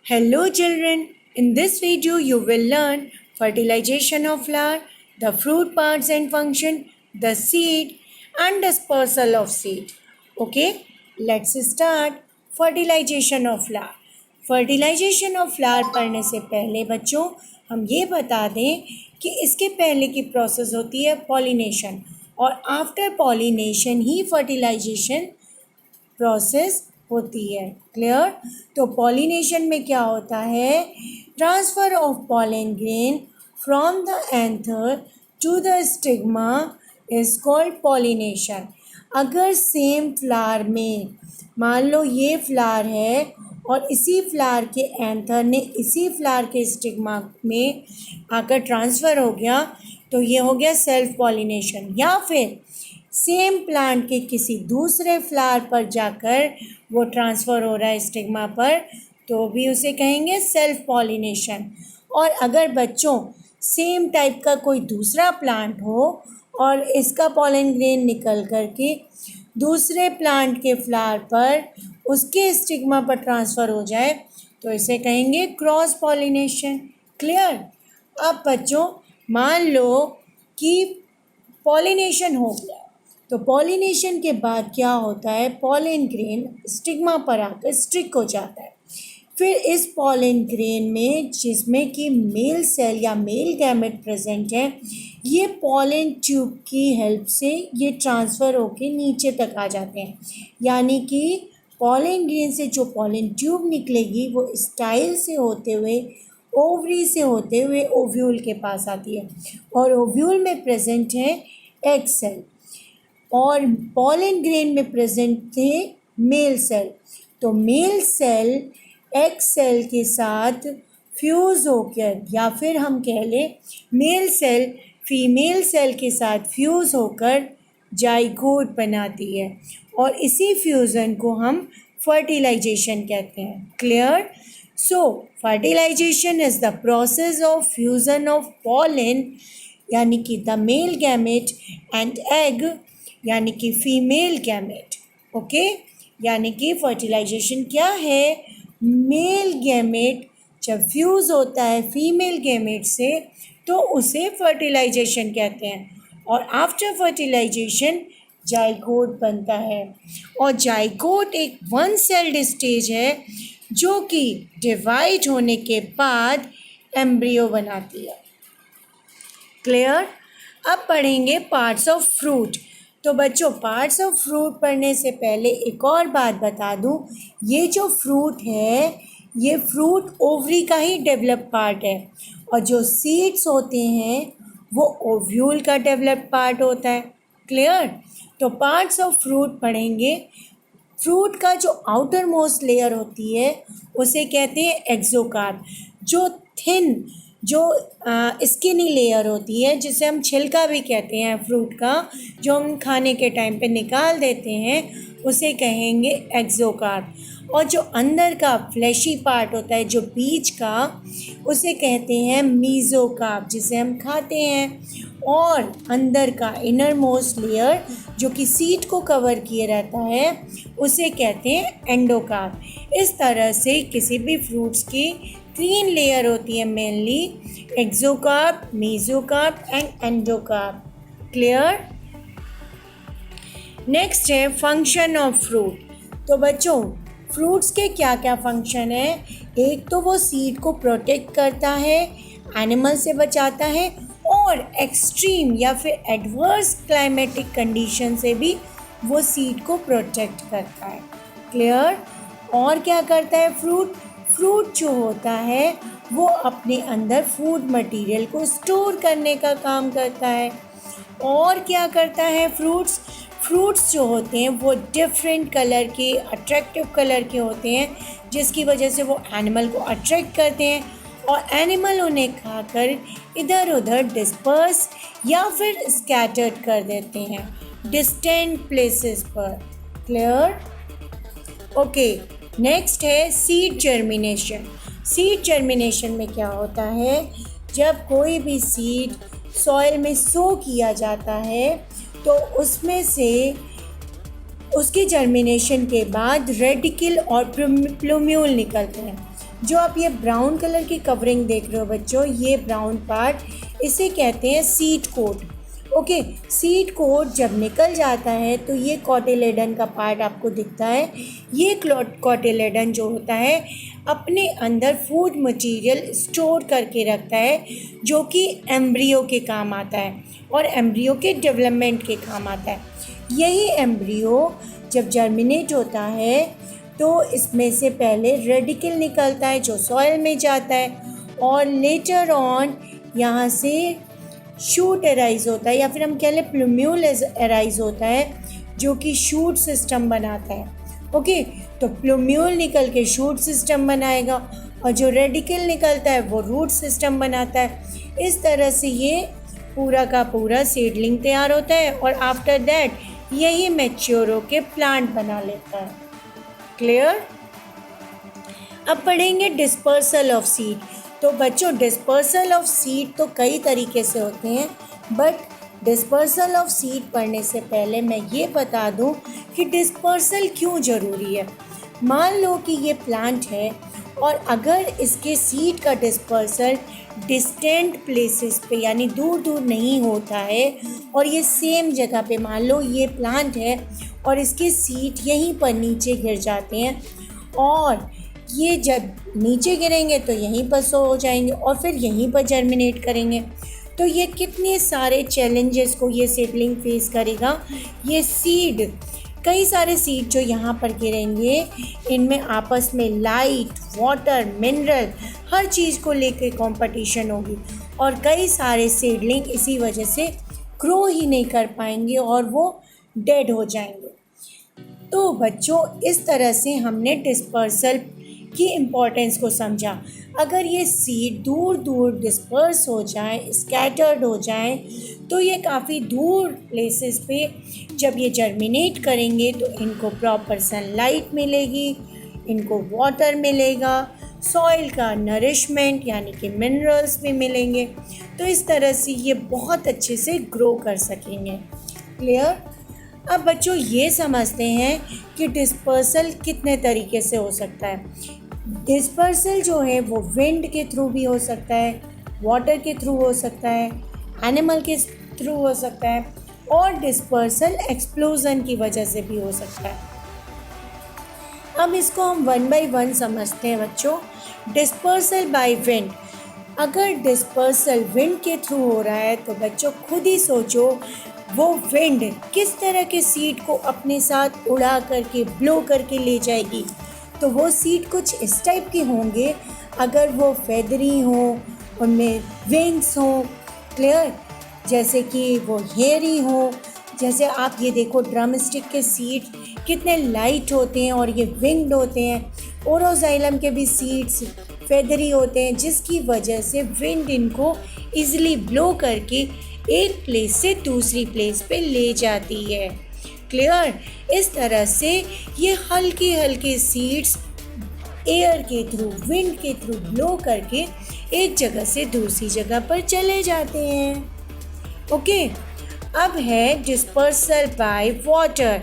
Hello children, in this video you will learn fertilization of flower, the fruit parts and function, the seed and dispersal of seed. Okay, let's start. Fertilization of flower. Fertilization of flower पढ़ने से पहले बच्चों हम ये बता दें कि इसके पहले की प्रोसेस होती है पॉलिनेशन और आफ्टर पॉलिनेशन ही फर्टिलाइजेशन प्रोसेस होती है। क्लियर? तो पॉलिनेशन में क्या होता है? Transfer of pollen grain from the anther to the stigma is called pollination. अगर सेम फ्लावर में मान लो ये फ्लावर है और इसी फ्लावर के एंथर ने इसी फ्लावर के स्टिग्मा में आकर ट्रांसफ़र हो गया तो ये हो गया सेल्फ पॉलिनेशन। या फिर सेम प्लांट के किसी दूसरे फ्लावर पर जाकर वो ट्रांसफ़र हो रहा है स्टिग्मा पर तो भी उसे कहेंगे सेल्फ पॉलिनेशन। और अगर बच्चों सेम टाइप का कोई दूसरा प्लांट हो और इसका पॉलन ग्रेन निकल करके दूसरे प्लांट के फ्लावर पर उसके स्टिग्मा पर ट्रांसफ़र हो जाए तो इसे कहेंगे क्रॉस पॉलिनेशन। क्लियर? अब बच्चों मान लो कि पॉलिनेशन हो गया तो पॉलिनेशन के बाद क्या होता है? पॉलन ग्रेन स्टिग्मा पर आकर स्टिक हो जाता है। फिर इस पॉलन ग्रेन में जिसमें कि मेल सेल या मेल गैमेट प्रेजेंट है ये पॉलन ट्यूब की हेल्प से ये ट्रांसफ़र होके नीचे तक आ जाते हैं। यानी कि पॉलन ग्रेन से जो पॉलन ट्यूब निकलेगी वो स्टाइल से होते हुए ओवरी से होते हुए ओव्यूल के पास आती है और ओव्यूल में प्रेजेंट है एग सेल और पॉलन ग्रेन में प्रेजेंट थे मेल सेल। तो मेल सेल एग सेल के साथ फ्यूज़ होकर या फिर हम कह लें मेल सेल फीमेल सेल के साथ फ्यूज़ होकर जाइगोट बनाती है और इसी फ्यूज़न को हम फर्टिलाइजेशन कहते हैं। Clear? So fertilization is the process of fusion of pollen यानी कि the male gamete and egg यानी कि फीमेल गैमेट। ओके, यानी कि फर्टिलाइजेशन क्या है? मेल गैमेट जब फ्यूज़ होता है फीमेल गैमेट से तो उसे फर्टिलाइजेशन कहते हैं और आफ्टर फर्टिलाइजेशन जाइगोट बनता है और जाइगोट एक वन सेल्ड स्टेज है जो कि डिवाइड होने के बाद एम्ब्रियो बनाती है। क्लियर? अब पढ़ेंगे पार्ट्स ऑफ फ्रूट। तो बच्चों पार्ट्स ऑफ फ्रूट पढ़ने से पहले एक और बात बता दूं, ये जो फ्रूट है ये फ्रूट ओवरी का ही डेवलप पार्ट है और जो सीड्स होते हैं वो ओव्यूल का डेवलप पार्ट होता है। क्लियर? तो पार्ट्स ऑफ फ्रूट पढ़ेंगे। फ्रूट का जो आउटर मोस्ट लेयर होती है उसे कहते हैं एक्सोकार्प। जो थिन जो स्किनी लेयर होती है जिसे हम छिलका भी कहते हैं फ्रूट का, जो हम खाने के टाइम पे निकाल देते हैं उसे कहेंगे एक्सोकार्प। और जो अंदर का फ्लैशी पार्ट होता है जो बीज का उसे कहते हैं मीज़ोकार्प जिसे हम खाते हैं। और अंदर का इनर मोस्ट लेयर जो कि सीड को कवर किए रहता है उसे कहते हैं एंडोकार्प। इस तरह से किसी भी फ्रूट्स की 3 लेयर होती है mainly, exocarp, mesocarp and endocarp. Clear? Next है फंक्शन ऑफ फ्रूट। तो बच्चों फ्रूट्स के क्या क्या फंक्शन है? एक तो वो सीड को प्रोटेक्ट करता है, एनिमल से बचाता है और एक्सट्रीम या फिर एडवर्स क्लाइमेटिक कंडीशन से भी वो सीड को प्रोटेक्ट करता है। क्लियर? और क्या करता है फ्रूट जो होता है वो अपने अंदर फूड मटेरियल को स्टोर करने का काम करता है। और क्या करता है फ्रूट्स जो होते हैं वो डिफरेंट कलर के अट्रैक्टिव कलर के होते हैं जिसकी वजह से वो एनिमल को अट्रैक्ट करते हैं और एनिमल उन्हें खाकर इधर उधर डिस्पर्स या फिर स्कैटर्ड कर देते हैं डिस्टेंट प्लेसेस पर। क्लियर? ओके, नेक्स्ट है सीड जर्मिनेशन। सीड जर्मिनेशन में क्या होता है? जब कोई भी सीड सॉइल में सो किया जाता है तो उसमें से उसके जर्मिनेशन के बाद रेडिकल और प्लूम्यूल निकलते हैं। जो आप ये ब्राउन कलर की कवरिंग देख रहे हो बच्चों, ये ब्राउन पार्ट, इसे कहते हैं seed coat. Okay, seed coat जब निकल जाता है तो ये कॉटिलेडन का पार्ट आपको दिखता है। ये कॉटिलेडन जो होता है अपने अंदर फूड मटेरियल स्टोर करके रखता है, जो कि एम्ब्रियो के काम आता है और एम्ब्रियो के डेवलपमेंट के काम आता है। यही एम्ब्रियो जब जर्मिनेट होता है तो इसमें से पहले रेडिकल निकलता है जो सॉइल में जाता है, और लेटर ऑन यहाँ से शूट एराइज होता है, या फिर हम कह लें प्लूम्यूल एराइज होता है, जो कि शूट सिस्टम बनाता है। ओके, तो प्लूम्यूल निकल के शूट सिस्टम बनाएगा और जो रेडिकल निकलता है वो रूट सिस्टम बनाता है। इस तरह से ये पूरा का पूरा सीडलिंग तैयार होता है और आफ्टर दैट यही मैच्योर होके प्लांट बना लेता है। क्लियर? अब पढ़ेंगे डिस्पर्सल ऑफ सीड। तो बच्चों डिस्पर्सल ऑफ सीड तो कई तरीके से होते हैं, बट डिस्पर्सल ऑफ सीड पढ़ने से पहले मैं ये बता दूं कि डिस्पर्सल क्यों ज़रूरी है। मान लो कि ये प्लांट है और अगर इसके सीड का डिस्पर्सल डिस्टेंट प्लेसेस पे यानी दूर दूर नहीं होता है और ये सेम जगह पे, मान लो ये प्लांट है और इसके सीड यहीं पर नीचे गिर जाते हैं और ये जब नीचे गिरेंगे तो यहीं पर सो हो जाएंगे और फिर यहीं पर जर्मिनेट करेंगे, तो ये कितने सारे चैलेंजेस को ये सीडलिंग फेस करेगा। ये सीड, कई सारे सीड जो यहाँ पर गिरेंगे, इनमें आपस में लाइट, वाटर, मिनरल, हर चीज़ को लेकर कंपटीशन होगी और कई सारे सीडलिंग इसी वजह से ग्रो ही नहीं कर पाएंगे और वो डेड हो जाएंगे। तो बच्चों इस तरह से हमने डिस्पर्सल की इम्पोर्टेंस को समझा। अगर ये सीड दूर दूर डिस्पर्स हो जाए, स्कैटर्ड हो जाए, तो ये काफ़ी दूर प्लेसेस पे जब ये जर्मिनेट करेंगे तो इनको प्रॉपर सनलाइट मिलेगी, इनको वाटर मिलेगा, सॉइल का नरिशमेंट यानी कि मिनरल्स भी मिलेंगे, तो इस तरह से ये बहुत अच्छे से ग्रो कर सकेंगे। क्लियर? अब बच्चों ये समझते हैं कि डिस्पर्सल कितने तरीके से हो सकता है। डिस्पर्सल जो है वो विंड के थ्रू भी हो सकता है, वाटर के थ्रू हो सकता है, एनिमल के थ्रू हो सकता है और डिस्पर्सल एक्सप्लोजन की वजह से भी हो सकता है। अब इसको हम 1 बाय 1 समझते हैं बच्चों। डिस्पर्सल बाय विंड, अगर डिस्पर्सल विंड के थ्रू हो रहा है तो बच्चों खुद ही सोचो वो विंड किस तरह के सीड को अपने साथ उड़ा करके, ब्लो करके ले जाएगी। तो वो सीड कुछ इस टाइप के होंगे, अगर वो फेदरी हों, उनमें विंग्स हों, क्लियर, जैसे कि वो हेयरी हों। जैसे आप ये देखो ड्रमस्टिक के सीड कितने लाइट होते हैं और ये विंग्ड होते हैं। ओरोजाइलम के भी सीड्स फेदरी होते हैं, जिसकी वजह से विंड इनको ईजिली ब्लो करके एक प्लेस से दूसरी प्लेस पे ले जाती है। क्लियर? इस तरह से ये हल्की हल्की सीड्स एयर के थ्रू, विंड के थ्रू ब्लो करके एक जगह से दूसरी जगह पर चले जाते हैं। ओके, अब है dispersal by water.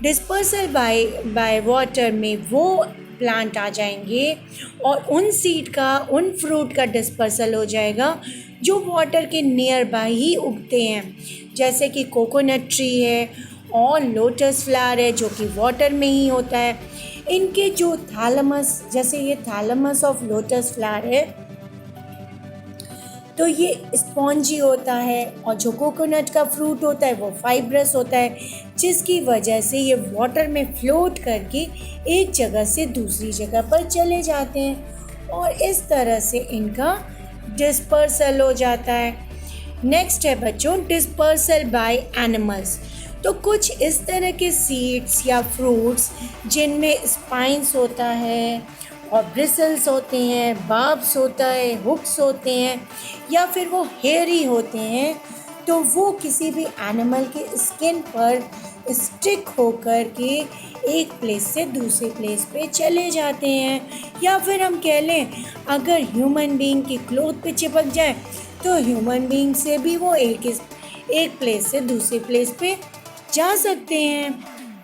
Dispersal by water में वो प्लांट आ जाएंगे और उन सीड का, उन फ्रूट का डिस्पर्सल हो जाएगा जो वाटर के नियर बाय ही उगते हैं, जैसे कि कोकोनट ट्री है और लोटस फ्लावर है जो कि वाटर में ही होता है। इनके जो थैलेमस, जैसे ये थैलेमस ऑफ लोटस फ्लावर है तो ये स्पॉन्जी होता है और जो कोकोनट का फ्रूट होता है वो फाइब्रस होता है, जिसकी वजह से ये वाटर में फ्लोट करके एक जगह से दूसरी जगह पर चले जाते हैं और इस तरह से इनका डिस्पर्सल हो जाता है। नेक्स्ट है बच्चों डिस्पर्सल बाय एनिमल्स। तो कुछ इस तरह के सीड्स या फ्रूट्स जिनमें स्पाइंस होता है और ब्रिसल्स होते हैं, बार्ब्स होता है, हुक्स होते हैं या फिर वो हेयरी होते हैं, तो वो किसी भी एनिमल के स्किन पर स्टिक होकर के एक प्लेस से दूसरे प्लेस पे चले जाते हैं। या फिर हम कह लें अगर ह्यूमन बीइंग की क्लोथ पे चिपक जाए तो ह्यूमन बीइंग से भी वो एक प्लेस से दूसरे प्लेस पे जा सकते हैं।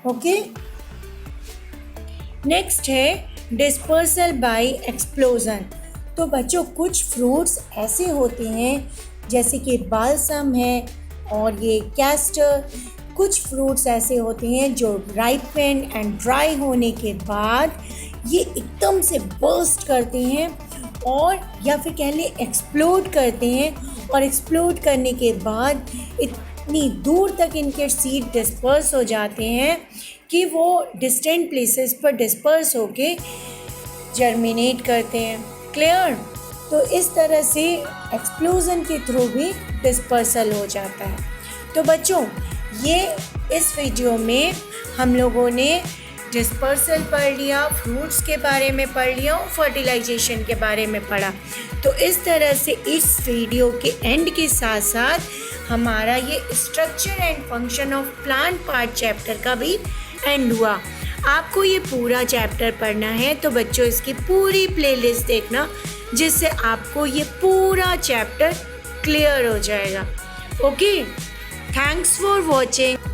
ओके, नेक्स्ट है डिस्पर्सल बाय एक्सप्लोजन। तो बच्चों कुछ फ्रूट्स ऐसे होते हैं जैसे कि बालसम है और ये कैस्टर। कुछ फ्रूट्स ऐसे होते हैं जो राइपन एंड ड्राई होने के बाद ये एकदम से बर्स्ट करते हैं और या फिर कह लें एक्सप्लोड करते हैं, और एक्सप्लोड करने के बाद इतनी दूर तक इनके सीड डिस्पर्स हो जाते हैं कि वो डिस्टेंट प्लेसेस पर डिस्पर्स होके जर्मिनेट करते हैं। क्लियर? तो इस तरह से एक्सप्लोजन के थ्रू भी डिस्पर्सल हो जाता है। तो बच्चों ये इस वीडियो में हम लोगों ने डिस्पर्सल पढ़ लिया, फ्रूट्स के बारे में पढ़ लिया और फर्टिलाइजेशन के बारे में पढ़ा। तो इस तरह से इस वीडियो के एंड के साथ साथ हमारा ये structure and function of plant part chapter का भी एंड हुआ। आपको ये पूरा चैप्टर पढ़ना है तो बच्चों इसकी पूरी प्लेलिस्ट देखना, जिससे आपको ये पूरा चैप्टर क्लियर हो जाएगा। Okay, thanks for watching.